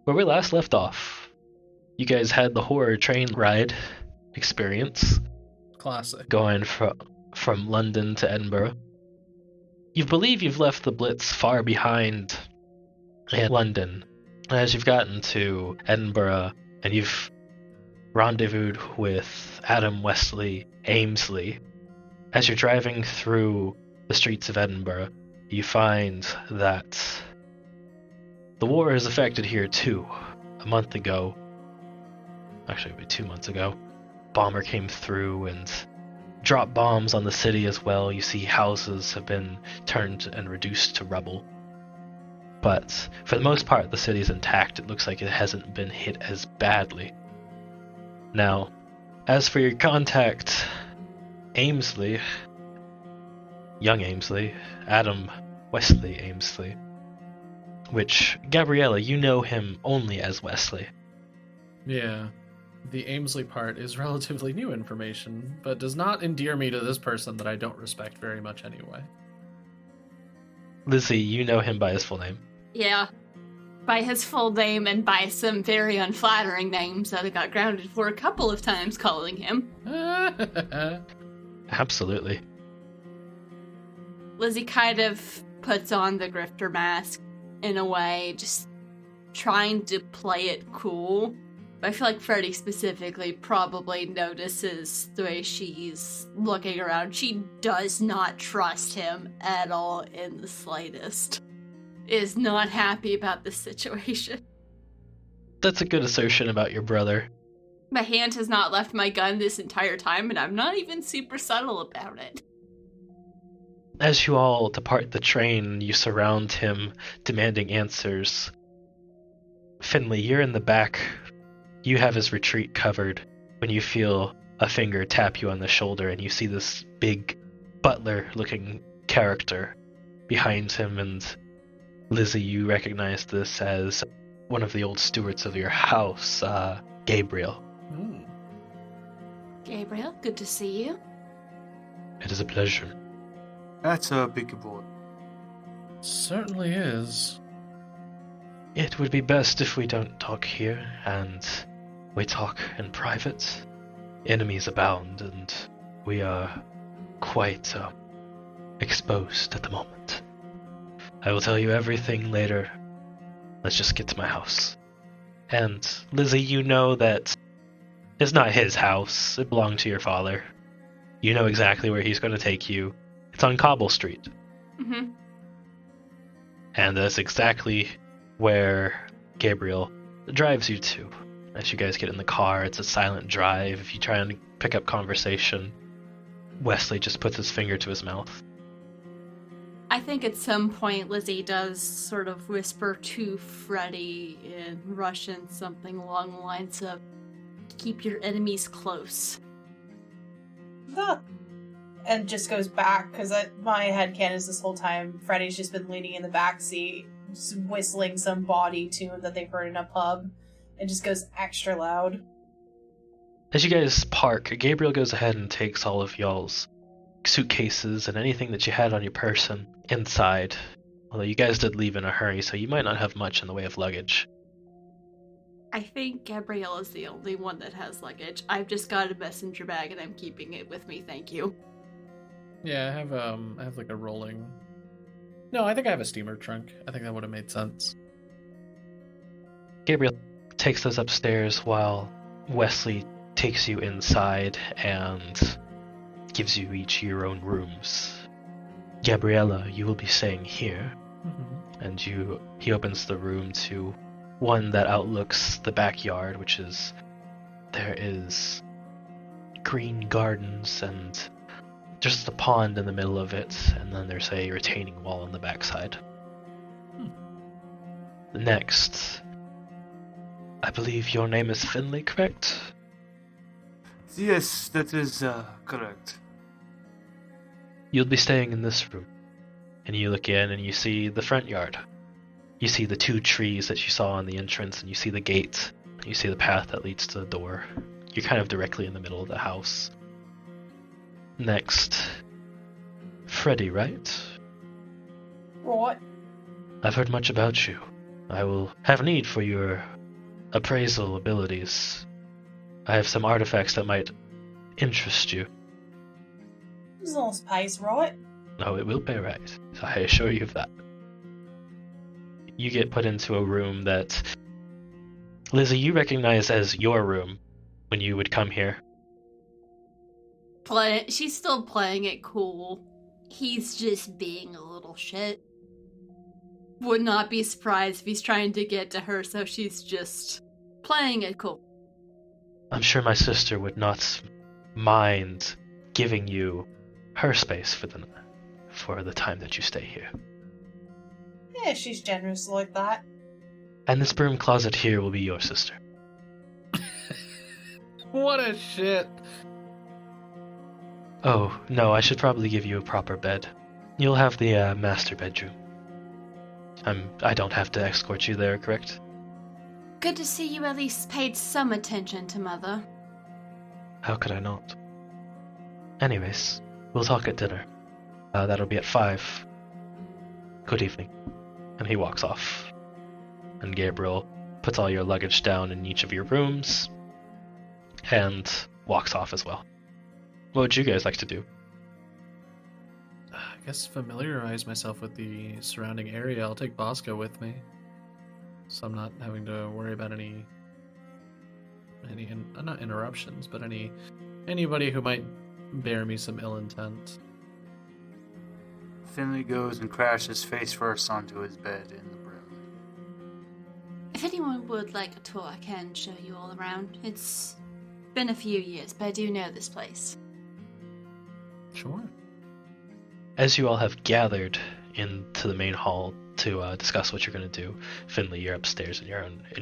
Where we last left off, you guys had the horror train ride experience. Classic. Going from London to Edinburgh. You believe you've left the Blitz far behind in London. As you've gotten to Edinburgh and you've rendezvoused with Adam Wesley Aimsly, as you're driving through the streets of Edinburgh, you find that the war is affected here too. A month ago, actually 2 months ago, bomber came through and dropped bombs on the city as well. You see houses have been turned and reduced to rubble. But for the most part, the city is intact. It looks like it hasn't been hit as badly. Now, as for your contact, Aimsly, young Aimsly, Adam Wesley Aimsly, which, Gabriella, you know him only as Wesley. Yeah. The Aimsly part is relatively new information, but does not endear me to this person that I don't respect very much anyway. Lizzie, you know him by his full name. Yeah. By his full name and by some very unflattering names that I got grounded for a couple of times calling him. Absolutely. Lizzie kind of puts on the grifter mask in a way, just trying to play it cool. I feel like Freddie specifically probably notices the way she's looking around. She does not trust him at all in the slightest. Is not happy about this situation. That's a good assertion about your brother. My hand has not left my gun this entire time, and I'm not even super subtle about it. As you all depart the train, you surround him, demanding answers. Finley, you're in the back. You have his retreat covered when you feel a finger tap you on the shoulder and you see this big butler-looking character behind him, and Lizzie, you recognize this as one of the old stewards of your house, Gabriel. Gabriel, good to see you. It is a pleasure. That's a big boy. Certainly is. It would be best if we don't talk here, and we talk in private. Enemies abound, and we are quite exposed at the moment. I will tell you everything later. Let's just get to my house. And Lizzie, you know that it's not his house. It belonged to your father. You know exactly where he's going to take you. It's on Cobble Street. Mm-hmm. And that's exactly where Gabriel drives you to. As you guys get in the car, it's a silent drive. If you try and pick up conversation, Wesley just puts his finger to his mouth. I think at some point Lizzie does sort of whisper to Freddie in Russian something along the lines of, keep your enemies close. And just goes back, because my headcanon is this whole time Freddie's just been leaning in the back seat, just whistling some bawdy tune that they've heard in a pub. It just goes extra loud. As you guys park, Gabriel goes ahead and takes all of y'all's suitcases and anything that you had on your person inside. Although you guys did leave in a hurry, so you might not have much in the way of luggage. I think Gabrielle is the only one that has luggage. I've just got a messenger bag and I'm keeping it with me, thank you. Yeah, I have like a rolling... No, I think I have a steamer trunk. I think that would have made sense. Gabriel takes those upstairs while Wesley takes you inside and gives you each your own rooms. Gabriella, you will be staying here. Mm-hmm. And he opens the room to one that outlooks the backyard, which is... There is green gardens and just a pond in the middle of it, and then there's a retaining wall on the backside. Next, I believe your name is Finley, correct? Yes, that is correct. You'll be staying in this room. And you look in and you see the front yard. You see the 2 trees that you saw on the entrance, and you see the gate. You see the path that leads to the door. You're kind of directly in the middle of the house. Next, Freddie, right? What? I've heard much about you. I will have need for your appraisal abilities. I have some artifacts that might interest you. As long as pays right. No, it will pay right. I assure you of that. You get put into a room that, Lizzie, you recognize as your room when you would come here. She's still playing it cool. He's just being a little shit. Would not be surprised if he's trying to get to her, so she's just playing it cool. I'm sure my sister would not mind giving you her space for the time that you stay here. Yeah, she's generous like that. And this broom closet here will be your sister. What a shit. Oh, no, I should probably give you a proper bed. You'll have the master bedroom. I don't have to escort you there, correct? Good to see you at least paid some attention to Mother. How could I not? Anyways, we'll talk at dinner. That'll be at 5. Good evening. And he walks off. And Gabriel puts all your luggage down in each of your rooms and walks off as well. What would you guys like to do? I guess familiarize myself with the surrounding area. I'll take Bosco with me, so I'm not having to worry about any not interruptions, but anybody who might bear me some ill intent. Finley goes and crashes face first onto his bed in the room. If anyone would like a tour, I can show you all around. It's been a few years, but I do know this place. Sure. As you all have gathered into the main hall to discuss what you're going to do, Finley, you're upstairs in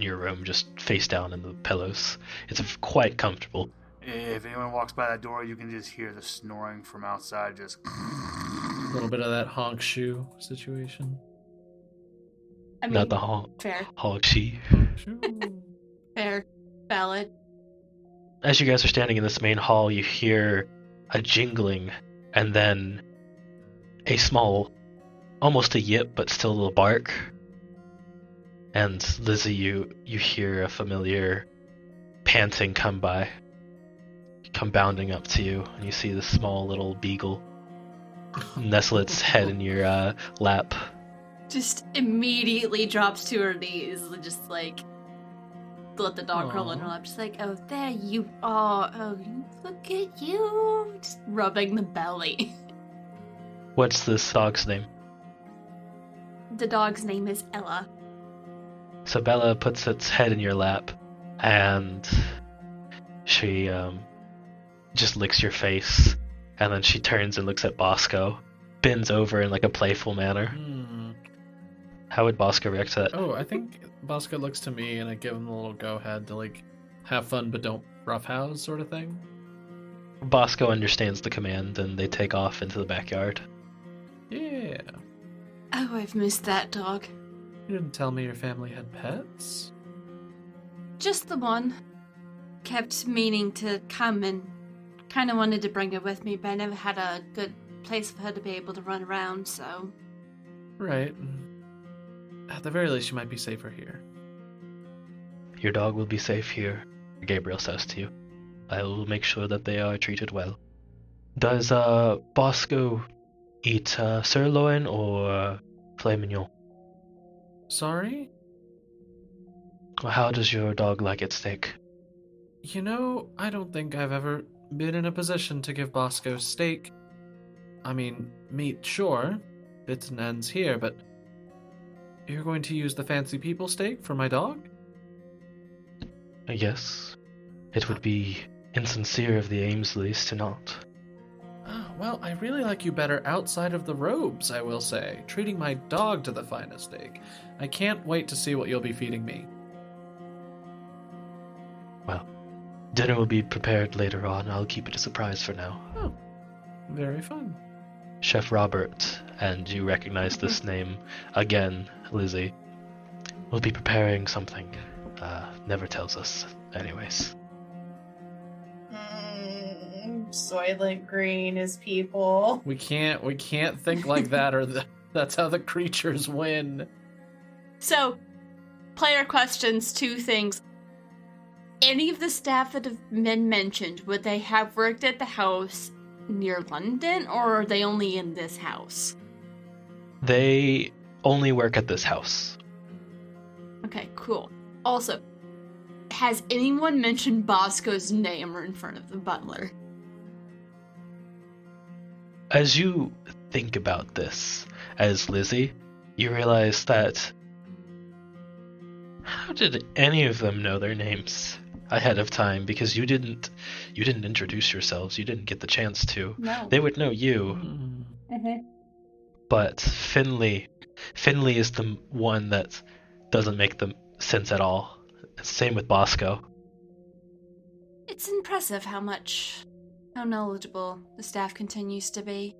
your room, just face down in the pillows. It's quite comfortable. If anyone walks by that door, you can just hear the snoring from outside, just... A little bit of that honk shoe situation. I mean, Not the honk. fair. Honk she. Shoo. Fair. Valid. As you guys are standing in this main hall, you hear a jingling and then a small, almost a yip, but still a little bark. And Lizzie, you hear a familiar panting come bounding up to you, and you see this small little beagle nestle its head in your lap. Just immediately drops to her knees and just like let the dog curl in her lap. Just like, oh, there you are. Oh, look at you. Just rubbing the belly. What's this dog's name? The dog's name is Ella. So Bella puts its head in your lap, and she just licks your face, and then she turns and looks at Bosco, bends over in like a playful manner. How would Bosco react to that? Oh, I think Bosco looks to me and I give him a little go-ahead to like have fun but don't roughhouse sort of thing. Bosco understands the command, and they take off into the backyard. Yeah. Oh, I've missed that dog. You didn't tell me your family had pets? Just the one. Kept meaning to come and kind of wanted to bring her with me, but I never had a good place for her to be able to run around, so... Right. At the very least, she might be safer here. Your dog will be safe here, Gabriel says to you. I will make sure that they are treated well. Does Bosco eat sirloin or filet mignon? Sorry? How does your dog like its steak? You know, I don't think I've ever been in a position to give Bosco steak. I mean, meat, sure. Bits and ends here, but... You're going to use the fancy people steak for my dog? Yes. It would be insincere of the Aimsleys to not. Well, I really like you better outside of the robes, I will say. Treating my dog to the finest steak. I can't wait to see what you'll be feeding me. Well, dinner will be prepared later on. I'll keep it a surprise for now. Oh, very fun. Chef Robert, and you recognize this name again, Lizzie, will be preparing something. Never tells us, anyways. Soylent Green is people. We can't think like that, or that's how the creatures win. So, player questions, 2 things. any of the staff that have been mentioned, would they have worked at the house near London, or are they only in this house? They only work at this house. Okay, cool. Also, has anyone mentioned Bosco's name in front of the butler? As you think about this, as Lizzie, you realize that how did any of them know their names ahead of time? Because you didn't introduce yourselves. You didn't get the chance to. No. They would know you, but Finley is the one that doesn't make them sense at all. Same with Bosco. It's impressive how knowledgeable the staff continues to be.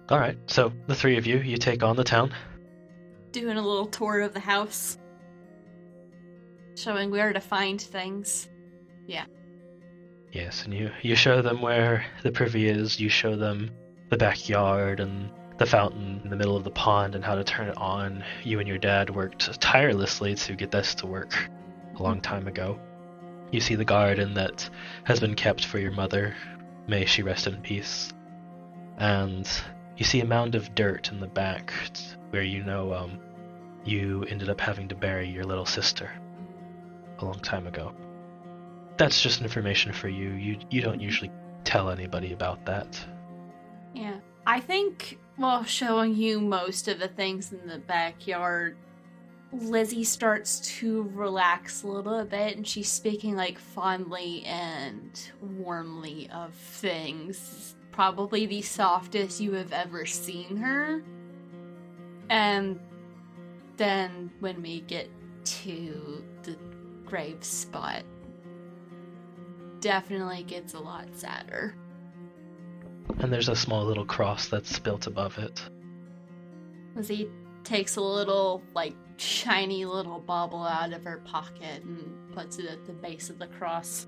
All right, so the three of you take on the town. Doing a little tour of the house. Showing where to find things. Yeah. Yes, and you show them where the privy is. You show them the backyard and the fountain in the middle of the pond and how to turn it on. You and your dad worked tirelessly to get this to work a long time ago. You see the garden that has been kept for your mother. May she rest in peace. And you see a mound of dirt in the back where you ended up having to bury your little sister a long time ago. That's just information for you. You don't usually tell anybody about that. Yeah. I think while showing you most of the things in the backyard, Lizzie starts to relax a little bit, and she's speaking like fondly and warmly of things. Probably the softest you have ever seen her. And then when we get to the grave spot, definitely gets a lot sadder. And there's a small little cross that's built above it. Lizzie takes a little, shiny little bauble out of her pocket and puts it at the base of the cross.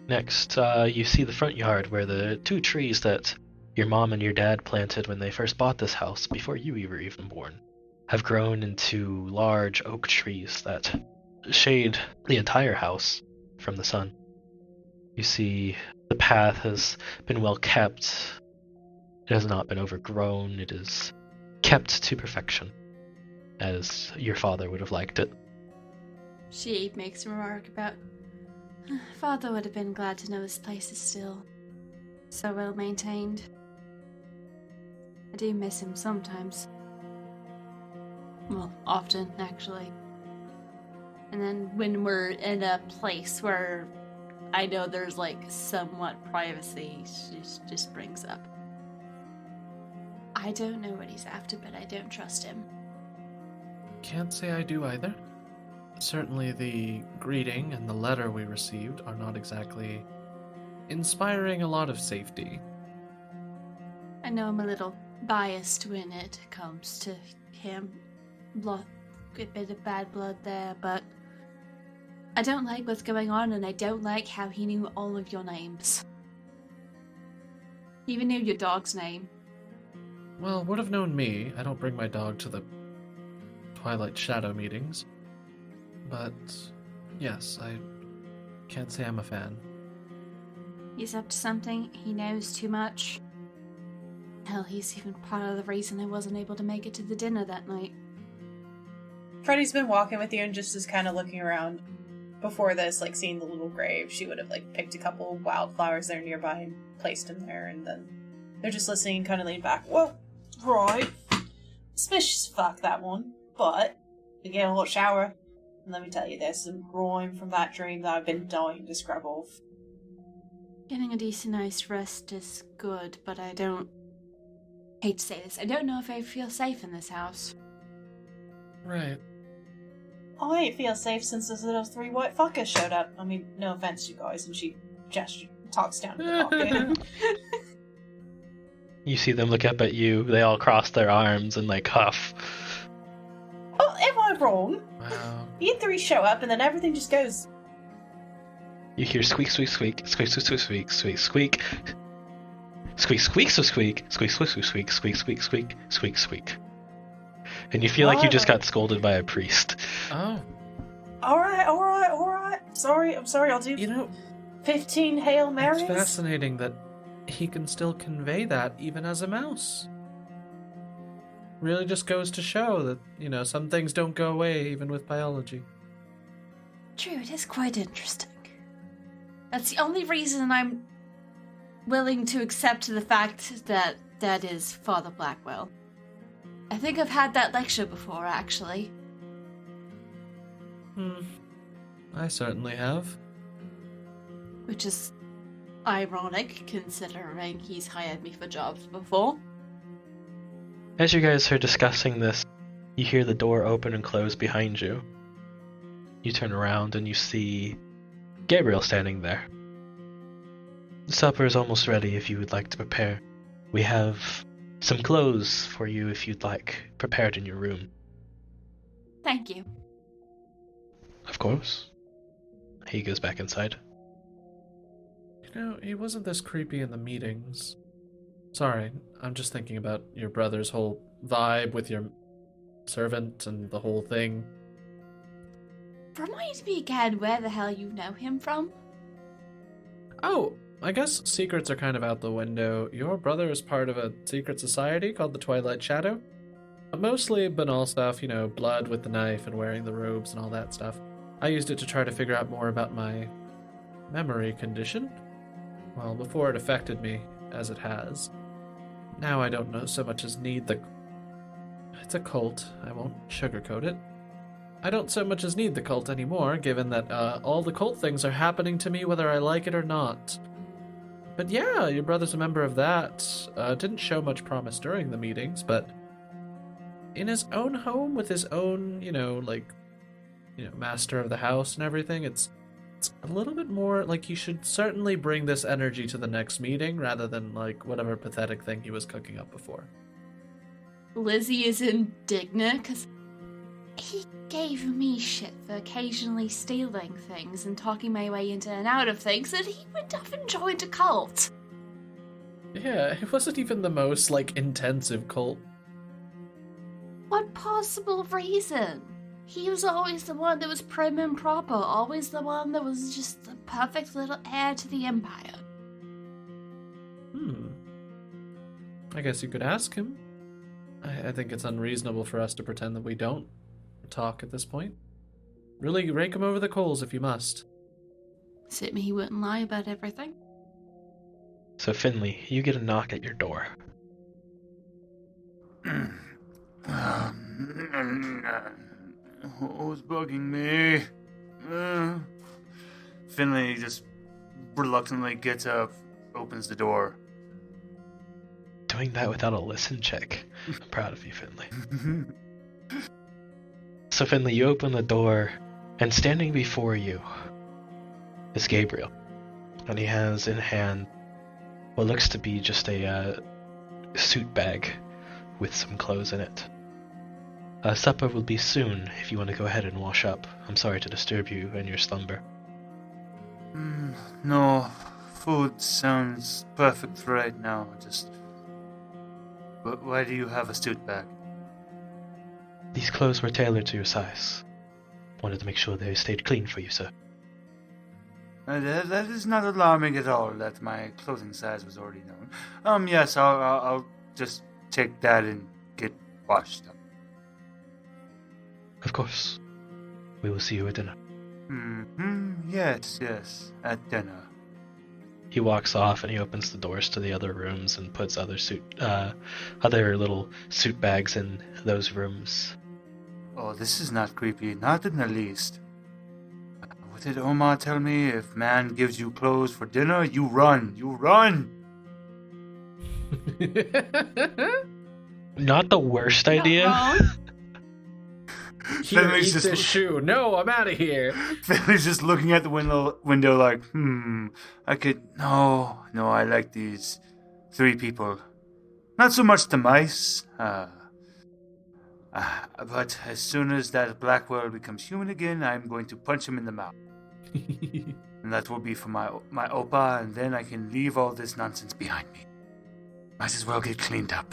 Next, you see the front yard where the two trees that your mom and your dad planted when they first bought this house, before you were even born, have grown into large oak trees that shade the entire house from the sun. You see the path has been well kept. It has not been overgrown. It is kept to perfection, as your father would have liked it. She makes a remark about, Father would have been glad to know this place is still so well maintained. I do miss him sometimes. Well, often, actually. And then when we're in a place where I know there's somewhat privacy, she just brings up, I don't know what he's after, but I don't trust him. Can't say I do either. Certainly the greeting and the letter we received are not exactly inspiring a lot of safety. I know I'm a little biased when it comes to him. A bit of bad blood there, but I don't like what's going on, and I don't like how he knew all of your names. He even knew your dog's name. Well, would have known me. I don't bring my dog to the Twilight Shadow meetings. But, yes, I can't say I'm a fan. He's up to something. He knows too much. Hell, he's even part of the reason I wasn't able to make it to the dinner that night. Freddie's been walking with you and just is kind of looking around. Before this, seeing the little grave, she would have, picked a couple of wildflowers there nearby and placed them there, and then they're just listening and kind of lean back. Well, right. Suspicious fuck, that one. But, we get a hot shower, and let me tell you, there's some grime from that dream that I've been dying to scrub off. Getting a decent night's rest is good, but I don't... hate to say this, I don't know if I feel safe in this house. Right. I ain't feel safe since those little three white fuckers showed up. I mean, no offense, you guys. And she talks down to the pocket. You see them look up at you. They all cross their arms and huff. Oh, am I wrong? Wow. You three show up and then everything just goes... You hear squeak, squeak, squeak, squeak, squeak, squeak, squeak, squeak, squeak. Squeak, squeak, so squeak, squeak, squeak, squeak, squeak, squeak, squeak, squeak, squeak, squeak. And you feel like you just got scolded by a priest. Oh. Alright. sorry, I'll do You know, 15 Hail Marys. it's fascinating that he can still convey that even as a mouse. Really just goes to show that, some things don't go away even with biology. True, it is quite interesting. That's the only reason I'm willing to accept the fact that that is Father Blackwell. I think I've had that lecture before, actually. I certainly have. Which is ironic, considering he's hired me for jobs before. As you guys are discussing this, you hear the door open and close behind you. You turn around and you see Gabriel standing there. The supper is almost ready if you would like to prepare. We have some clothes for you if you'd like, prepared in your room. Thank you. Of course. He goes back inside. He wasn't this creepy in the meetings. Sorry, I'm just thinking about your brother's whole vibe with your servant and the whole thing. Remind me again where the hell you know him from? Oh, I guess secrets are kind of out the window. Your brother is part of a secret society called the Twilight Shadow. Mostly banal stuff, blood with the knife and wearing the robes and all that stuff. I used it to try to figure out more about my memory condition. Well, before it affected me, as it has. Now I don't know so much as need the... It's a cult, I won't sugarcoat it. I don't so much as need the cult anymore, given that all the cult things are happening to me whether I like it or not. But yeah, your brother's a member of that. Didn't show much promise during the meetings, but in his own home with his own, master of the house and everything, it's a little bit more like he should certainly bring this energy to the next meeting rather than whatever pathetic thing he was cooking up before. Lizzie is indignant because he gave me shit for occasionally stealing things and talking my way into and out of things, and he would have enjoyed a cult. Yeah, it wasn't even the most intensive cult. What possible reason? He was always the one that was prim and proper, always the one that was just the perfect little heir to the Empire. I guess you could ask him. I think it's unreasonable for us to pretend that we don't talk at this point. Really rake him over the coals if you must. Sit me, he wouldn't lie about everything. So Finley, you get a knock at your door. Who's bugging me? Finley just reluctantly gets up, opens the door. Doing that without a listen check. I'm proud of you, Finley. So Finley, you open the door, and standing before you is Gabriel. And he has in hand what looks to be just a suit bag with some clothes in it. Supper will be soon if you want to go ahead and wash up. I'm sorry to disturb you in your slumber. No, food sounds perfect right now. But why do you have a suit bag? These clothes were tailored to your size. Wanted to make sure they stayed clean for you, sir. That is not alarming at all, that my clothing size was already known. Yes, I'll just take that and get washed up. Of course. We will see you at dinner. Yes, at dinner. He walks off and he opens the doors to the other rooms and puts other little suit bags in those rooms. Oh, this is not creepy, not in the least. What did Omar tell me? If man gives you clothes for dinner, you run! Not the worst idea. Here, eat this shoe. No, I'm out of here. Finley's just looking at the window like, I could... No, I like these 3 people. Not so much the mice. But as soon as that Blackwell becomes human again, I'm going to punch him in the mouth. And that will be for my Opa, and then I can leave all this nonsense behind me. Might as well get cleaned up.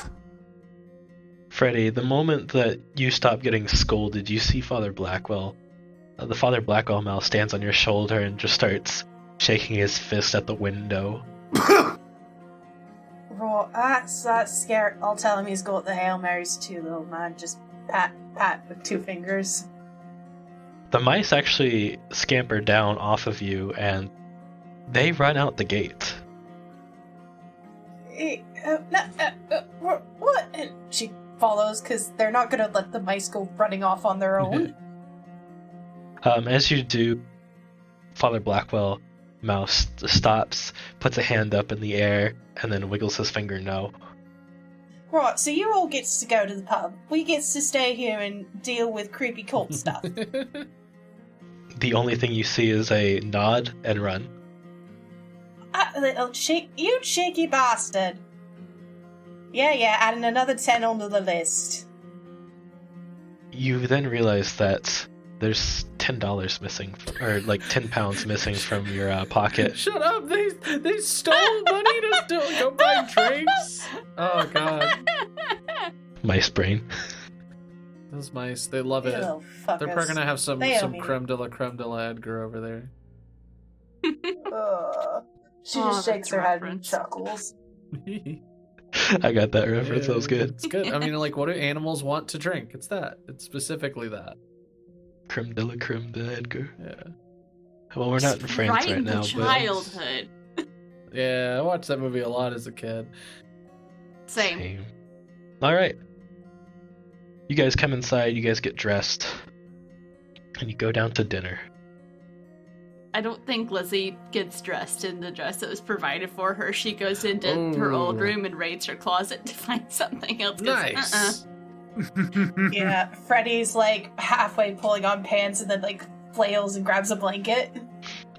Freddy, the moment that you stop getting scolded, you see Father Blackwell The Father Blackwell stands on your shoulder and just starts shaking his fist at the window. Right, that's scary. I'll tell him he's got the Hail Marys too, little man. Just pat with 2 fingers. The mice actually scamper down off of you and they run out the gate. What? And she follows because they're not going to let the mice go running off on their own. As you do, Father Blackwell Mouse stops, puts a hand up in the air, and then wiggles his finger no. Right, so you all gets to go to the pub. We gets to stay here and deal with creepy cult stuff. The only thing you see is a nod and run. Little you cheeky bastard. Yeah, adding another 10 onto the list. You then realize that there's $10 missing, or like 10 pounds missing from your pocket. Shut up! They stole money to go buy drinks. Oh god, Mice brain. those mice, they love it. Little They're fuckers. probably gonna have some They owe me. creme de la Edgar over there. She Oh, just shakes that's a her head and reference. chuckles. I got that reference. That was good. It's good. I mean, like, what do animals want to drink? It's that. It's specifically that. Creme de Edgar. Yeah. Well, we're not in France right now, but childhood. Yeah, I watched that movie a lot as a kid. Same. All right. You guys come inside. You guys get dressed, and you go down to dinner. I don't think Lizzie gets dressed in the dress that was provided for her. She goes into her old Ooh. room and raids her closet to find something else. 'Cause, Nice. Yeah, Freddy's like halfway pulling on pants and then like flails and grabs a blanket.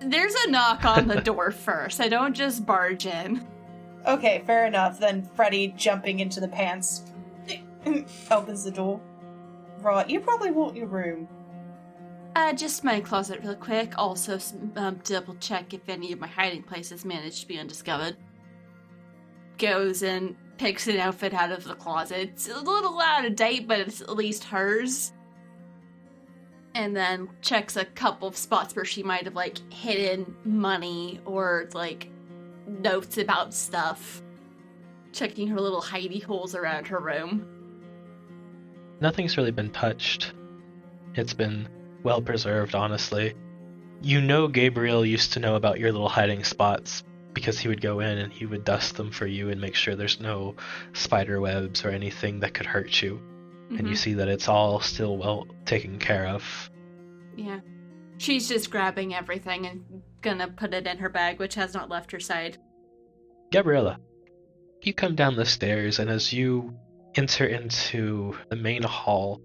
There's a knock on the door first. I don't just barge in. Okay, fair enough. Then Freddy, jumping into the pants, opens the door. Right, you probably want your room. Just my closet real quick. Also, double check if any of my hiding places managed to be undiscovered. Goes and picks an outfit out of the closet. It's a little out of date, but it's at least hers. And then checks a couple of spots where she might have, like, hidden money or, like, notes about stuff. Checking her little hidey holes around her room. Nothing's really been touched. It's been well preserved, honestly. You know Gabriel used to know about your little hiding spots because he would go in and he would dust them for you and make sure there's no spider webs or anything that could hurt you. And you see that it's all still well taken care of. Yeah. She's just grabbing everything and gonna put it in her bag, which has not left her side. Gabriella, you come down the stairs, and as you enter into the main hall,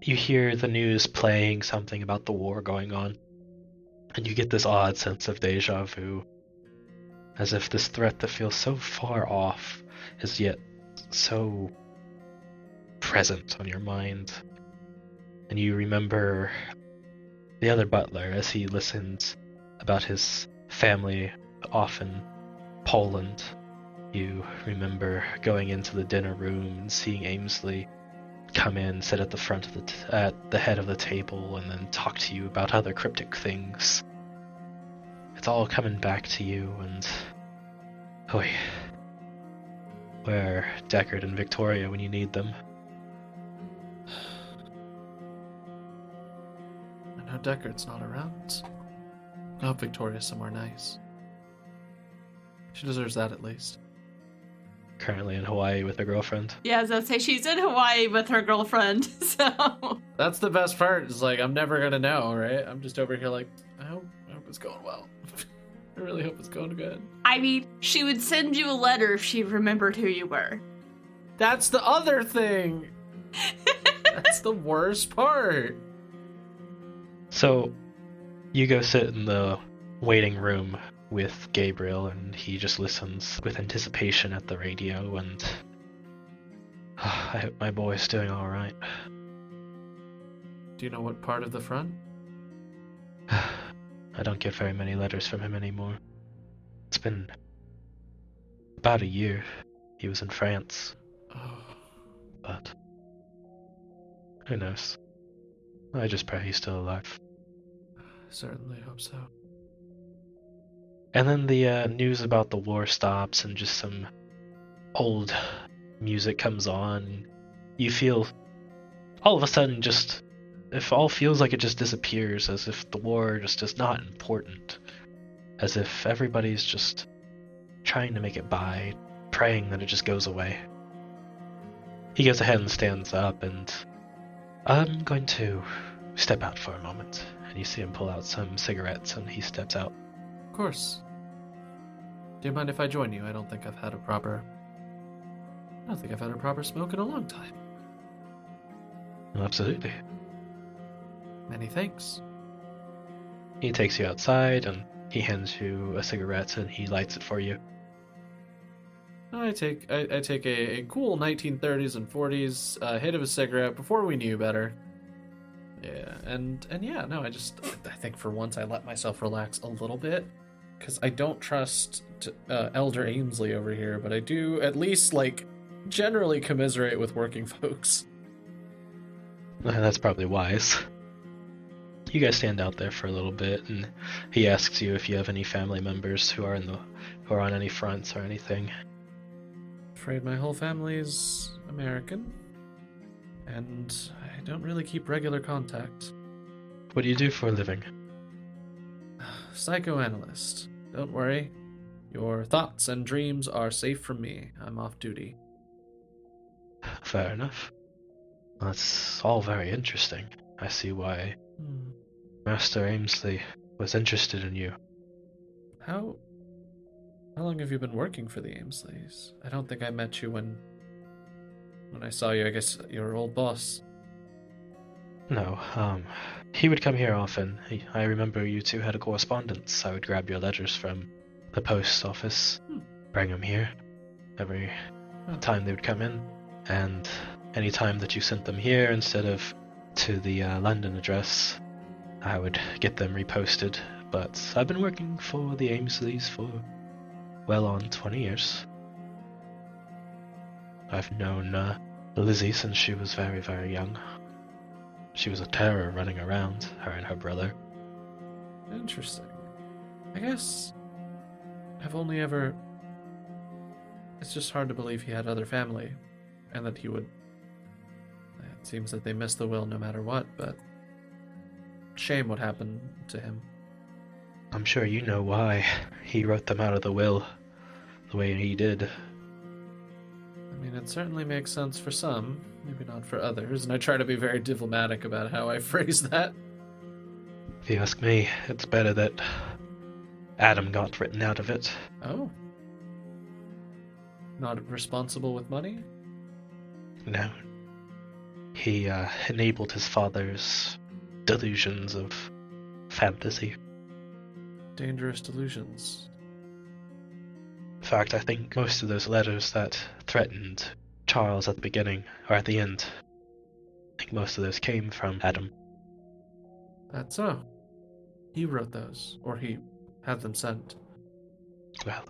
you hear the news playing something about the war going on. And you get this odd sense of deja vu. As if this threat that feels so far off is yet so present on your mind. And you remember the other butler as he listens about his family off in Poland. You remember going into the dinner room and seeing Aimsly come in, sit at the front of at the head of the table, and then talk to you about other cryptic things. It's all coming back to you, and where are Deckard and Victoria when you need them? I know Deckard's not around. I hope Victoria's somewhere nice. She deserves that at least. Currently in Hawaii with a girlfriend. Yeah, as I was say, she's in Hawaii with her girlfriend, so... That's the best part. It's like, I'm never gonna know, right? I'm just over here like, I hope it's going well. I really hope it's going good. I mean, she would send you a letter if she remembered who you were. That's the other thing! That's the worst part. So, you go sit in the waiting room with Gabriel, and he just listens with anticipation at the radio, and I hope my boy's doing alright. Do you know what part of the front? I don't get very many letters from him anymore. It's been about a year. He was in France, Oh, but who knows? I just pray he's still alive. certainly hope so. And then the news about the war stops and just some old music comes on. You feel all of a sudden just, it all feels like it just disappears, as if the war just is not important. As if everybody's just trying to make it by, praying that it just goes away. He goes ahead and stands up, and I'm going to step out for a moment. And you see him pull out some cigarettes, and he steps out. Of course. Do you mind if I join you? I don't think I've had a proper smoke in a long time. Absolutely. Many thanks. He takes you outside, and he hands you a cigarette, and he lights it for you. I take a cool 1930s and 40s hit of a cigarette before we knew better. Yeah, and yeah, no, I think for once I let myself relax a little bit, because I don't trust Elder Aimsly over here, but I do at least, generally commiserate with working folks. That's probably wise. You guys stand out there for a little bit, and he asks you if you have any family members who are on any fronts or anything. Afraid my whole family's American, and I don't really keep regular contact. What do you do for a living? Psychoanalyst. Don't worry. Your thoughts and dreams are safe from me. I'm off duty. Fair enough. That's all very interesting. I see why Master Aimsly was interested in you. How long have you been working for the Aimsleys? I don't think I met you when I saw you. I guess your old boss. No, he would come here often. I remember you two had a correspondence. I would grab your letters from the post office, bring them here every time they would come in, and any time that you sent them here instead of to the London address, I would get them reposted. But I've been working for the Aimsleys for well on 20 years. I've known Lizzie since she was very, very young. She was a terror running around, her and her brother. Interesting. I guess I've only ever... It's just hard to believe he had other family, and that he would... It seems that they missed the will no matter what, but... Shame what happened to him. I'm sure you know why he wrote them out of the will the way he did. I mean, it certainly makes sense for some, maybe not for others, and I try to be very diplomatic about how I phrase that. If you ask me, it's better that Adam got written out of it. Oh. Not responsible with money? No. He enabled his father's delusions of fantasy. Dangerous delusions. In fact, I think most of those letters that threatened Charles at the beginning, or at the end, I think most of those came from Adam. That's so. He wrote those, or he had them sent. Well,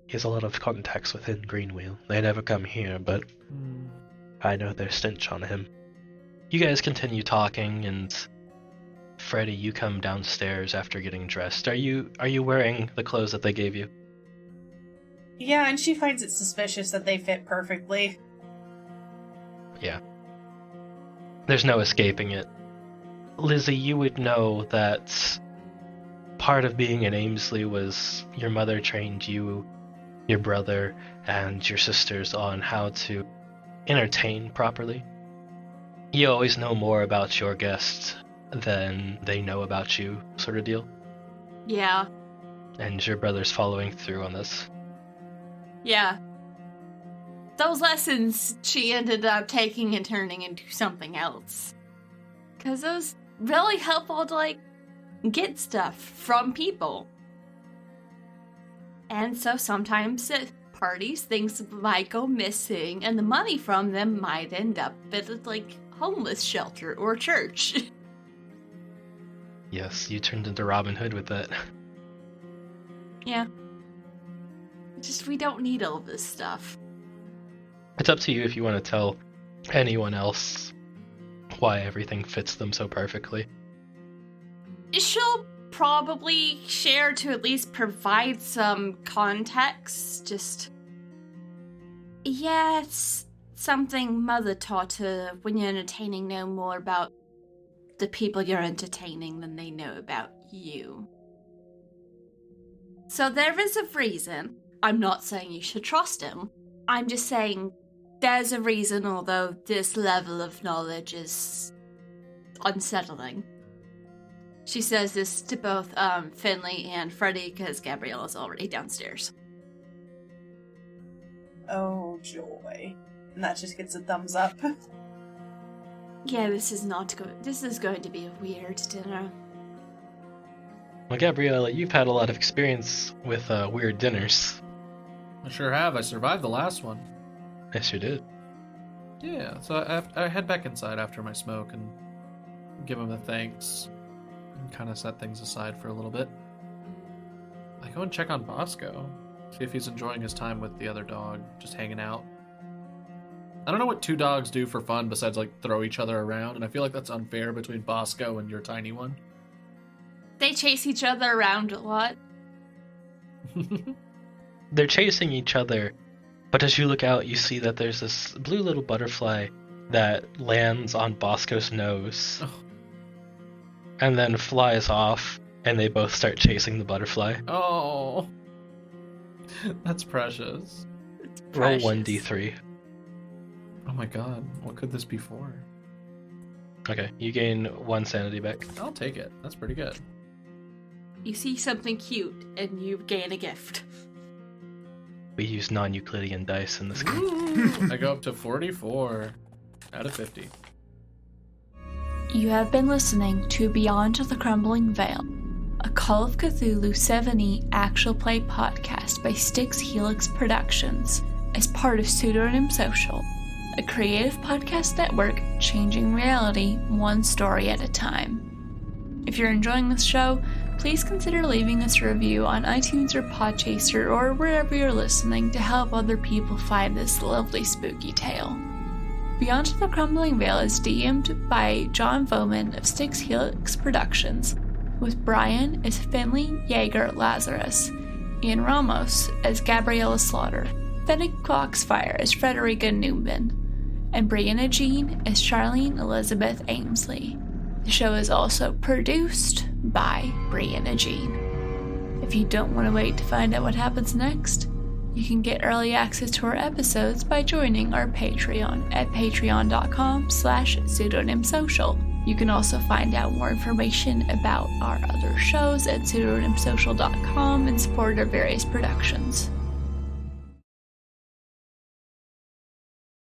he has a lot of contacts within Greenwheel. They never come here, but I know their stench on him. You guys continue talking, and Freddy, you come downstairs after getting dressed. Are you wearing the clothes that they gave you? Yeah, and she finds it suspicious that they fit perfectly. Yeah. There's no escaping it. Lizzie, you would know that part of being an Aimsly was your mother trained you, your brother, and your sisters on how to entertain properly. You always know more about your guests than they know about you, sort of deal. Yeah. And your brother's following through on this. Yeah. Those lessons she ended up taking and turning into something else. Because it was really helpful to, get stuff from people. And so sometimes at parties, things might go missing, and the money from them might end up at, homeless shelter or church. Yes, you turned into Robin Hood with that. Yeah. Just, we don't need all this stuff. It's up to you if you want to tell anyone else why everything fits them so perfectly. she'll probably share to at least provide some context. Just, yeah, it's something Mother taught her. When you're entertaining, know more about the people you're entertaining than they know about you. So there is a reason. I'm not saying you should trust him. I'm just saying there's a reason, although this level of knowledge is unsettling. She says this to both Finley and Freddie because Gabriel is already downstairs. Oh, joy. And that just gets a thumbs up. Yeah, this is not good. This is going to be a weird dinner. Well, Gabriella, you've had a lot of experience with weird dinners. I sure have. I survived the last one. Yes, you did. Yeah, so I head back inside after my smoke and give him the thanks and kind of set things aside for a little bit. I go and check on Bosco, see if he's enjoying his time with the other dog, just hanging out. I don't know what two dogs do for fun besides, like, throw each other around, and I feel like that's unfair between Bosco and your tiny one. They chase each other around a lot. They're chasing each other, but as you look out, you see that there's this blue little butterfly that lands on Bosco's nose, and then flies off, and they both start chasing the butterfly. Oh, that's precious. Roll 1d3. Oh my god, what could this be for? Okay, you gain 1 sanity back. I'll take it. That's pretty good. You see something cute, and you gain a gift. We use non-Euclidean dice in this game. Ooh, I go up to 44 out of 50. You have been listening to Beyond the Crumbling Veil, a Call of Cthulhu 7e actual play podcast by Styx Helix Productions as part of Pseudonym Social, a creative podcast network changing reality one story at a time. If you're enjoying this show, please consider leaving us a review on iTunes or Podchaser or wherever you're listening to help other people find this lovely spooky tale. Beyond the Crumbling Veil is DM'd by John Voman of Styx Helix Productions, with Brian as Finley Yeager Lazarus, Ian Ramos as Gabriella Slaughter, Fennec Foxfire as Frederica Newman, and Brianna Jean as Charlene Elizabeth Aimsly. The show is also produced by Brianna Jean. If you don't want to wait to find out what happens next, you can get early access to our episodes by joining our Patreon at patreon.com/pseudonymsocial. You can also find out more information about our other shows at pseudonymsocial.com and support our various productions.